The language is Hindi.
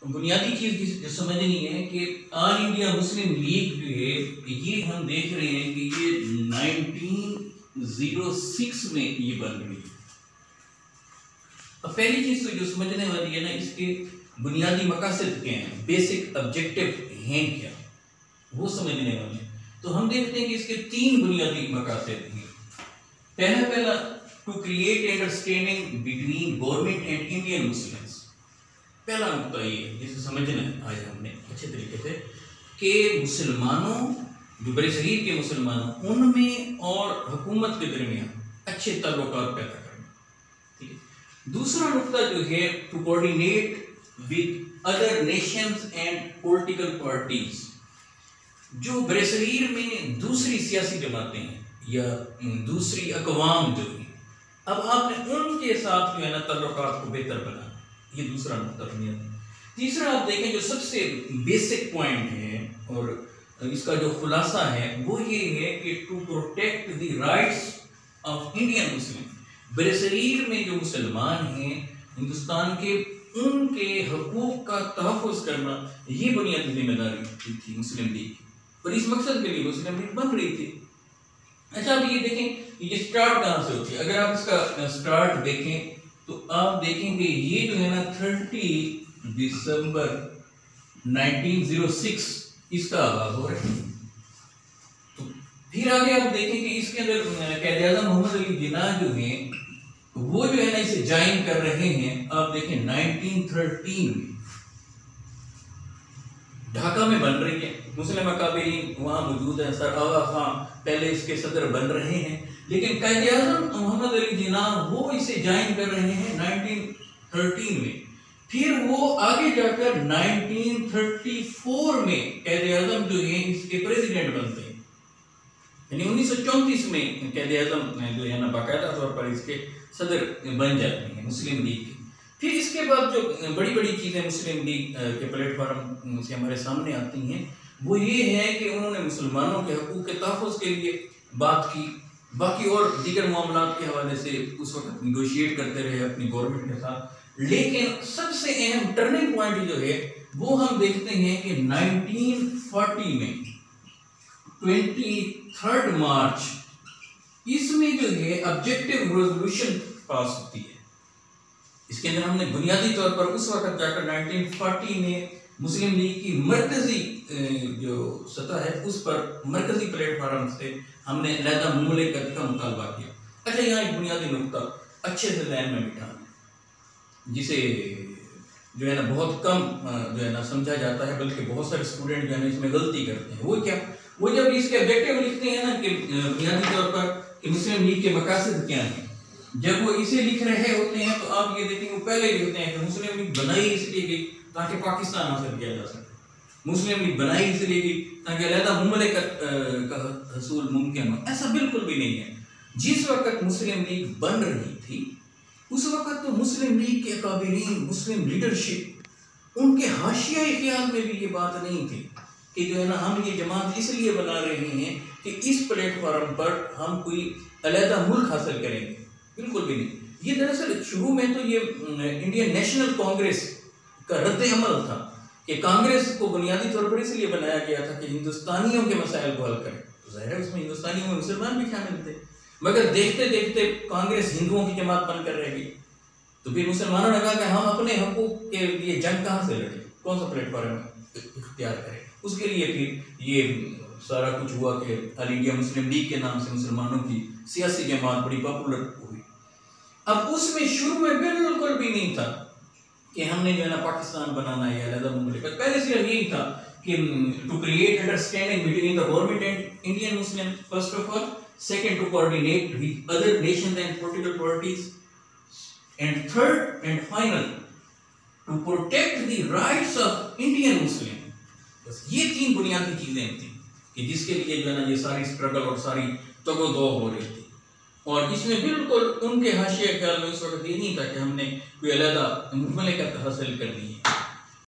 बुनियादी चीज जो समझनी है कि ऑल इंडिया मुस्लिम लीग जो है ये हम देख रहे हैं कि ये 1906 में ये बन गई। अब पहली चीज तो जो समझने वाली है ना, इसके बुनियादी मकासद क्या हैं, बेसिक ऑब्जेक्टिव हैं क्या, वो समझने वाले हैं। तो हम देखते हैं कि इसके 3 बुनियादी मकासद हैं। पहला to create understanding between government and Indian Muslims. पहला नुकता ये जिसे समझना है आज हमने अच्छे तरीके से कि मुसलमानों जो बरसगीर के मुसलमानों उनमें और हुकूमत के दरमियान अच्छे ताल्लुकात पैदा करना। ठीक है। दूसरा नुकता जो है to coordinate with other nations and political parties. जो बरसगीर में दूसरी सियासी जमातें हैं या दूसरी अक़वाम जो है, अब आपने उनके साथ जो है ना ताल्लुकात को बेहतर बनाना, ये दूसरा नुकता बुनियादी। तीसरा आप देखें जो सबसे बेसिक पॉइंट है और इसका जो खुलासा है वो ये है कि to protect the rights of Indian Muslim. बरसगीर में जो मुसलमान हैं हिंदुस्तान के, उनके हकूक का तहफ़्फ़ुज़ करना ये बुनियादी जिम्मेदारी थी मुस्लिम लीग की, और इस मकसद के लिए मुस्लिम लीग बन रही थी। अच्छा, अब ये देखें ये स्टार्ट कहाँ से होती है। अगर आप इसका स्टार्ट देखें तो आप देखेंगे ये जो है ना 30 दिसंबर 1906 इसका आगाज हो रहा है। तो फिर आगे आप देखें कि इसके अंदर क़ायद-ए-आज़म मोहम्मद अली जिन्ना जो हैं वो जो है ना इसे ज्वाइन कर रहे हैं। आप देखें 1913 में ढाका में बन रही है, मुस्लिम अकाबरीन वहाँ मौजूद है, सर आगा खां पहले इसके सदर बन रहे हैं, लेकिन क़ायद-ए-आज़म मोहम्मद अली जिन्ना वो इसे ज्वाइन कर रहे हैं 1913 में। फिर वो आगे जाकर 1934 में क़ायद-ए-आज़म जो है इसके प्रेसिडेंट बनते हैं, यानी 1934 में क़ायद-ए-आज़म जो है ना बाकायदा तौर पर इसके सदर बन जाते हैं मुस्लिम लीग के। फिर इसके बाद जो बड़ी बड़ी चीज़ें मुस्लिम लीग के प्लेटफार्म से हमारे सामने आती हैं वो ये है कि उन्होंने मुसलमानों के हकूक़ के तहफ़्फ़ुज़ के लिए बात की, बाकी और दीगर मामलात के हवाले से उस वक्त निगोशिएट करते रहे अपनी गवर्नमेंट के साथ। लेकिन सबसे अहम टर्निंग पॉइंट जो है वो हम देखते हैं कि 1940 में 23 मार्च इसमें जो है ऑब्जेक्टिव रेजोल्यूशन पास होती है। इसके अंदर हमने बुनियादी तौर पर उस वक्त जाकर 1940 में मुस्लिम लीग की मरकजी जो सतह है उस पर मरकजी प्लेटफार्म से हमने अलहदा मुमलिकत का मुतालबा किया। अच्छा, यहाँ एक बुनियादी नुकता अच्छे से ध्यान में बिठाना जिसे जो है ना बहुत कम जो है ना समझा जाता है, बल्कि बहुत सारे स्टूडेंट जो है ना इसमें गलती करते हैं। वो क्या, वो जब इसके ऑब्जेक्टिव लिखते हैं ना कि बुनियादी तौर पर कि मुस्लिम लीग के मकासद क्या हैं, जब वो इसे लिख रहे होते हैं तो आप ये देखेंगे वो पहले लिखते हैं कि मुस्लिम लीग बनाई इसलिए गई ताकि पाकिस्तान हासिल किया जा सके, मुस्लिम लीग बनाई इसलिए गई ताकि अलहदा मुमलिकत का हसूल मुमकिन हो। ऐसा बिल्कुल भी नहीं है। जिस वक्त मुस्लिम लीग बन रही थी उस वक्त तो मुस्लिम लीग के अकाबरीन, मुस्लिम लीडरशिप, उनके हाशियाई ख्याल में भी ये बात नहीं थी कि जो है ना हम ये जमात इसलिए बना रहे हैं कि इस प्लेटफॉर्म पर हम कोई अलहदा मुल्क हासिल करेंगे, बिल्कुल भी नहीं। ये दरअसल शुरू में तो ये इंडियन नेशनल कांग्रेस का रद्द अमल था कि कांग्रेस को बुनियादी तौर पर इसलिए बनाया गया था कि हिंदुस्तानियों के मसाइल को हल करें। तो जाहिर है उसमें हिंदुस्तानियों में मुसलमान भी शामिल थे, मगर देखते देखते कांग्रेस हिंदुओं की जमात बनकर रह गई। तो फिर मुसलमानों ने कहा कि हम अपने हकूक के लिए जंग कहाँ से लड़ें, कौन सा प्लेटफॉर्म इख्तियार करें। उसके लिए फिर ये सारा कुछ हुआ कि ऑल इंडिया मुस्लिम लीग के नाम से मुसलमानों की सियासी जमात बड़ी पॉपुलर हुई। अब उसमें शुरू में बिल्कुल भी नहीं था कि हमने जो है ना पाकिस्तान बनाना है या अलहदा मुमलिकत, पहले सिर्फ यही था कि to create understanding between the government and Indian Muslim first of all, second to coordinate with other nations and political parties, and third and final to protect the rights of Indian Muslim. बस ये 3 बुनियादी चीजें थी कि जिसके लिए जो है ना ये सारी स्ट्रगल और सारी तगो-दो हो रही थी। और इसमें बिल्कुल उनके हाशिया ख्याल में उस वक्त ये नहीं था कि हमने कोई अलहदा मुमलिकत हासिल करनी है।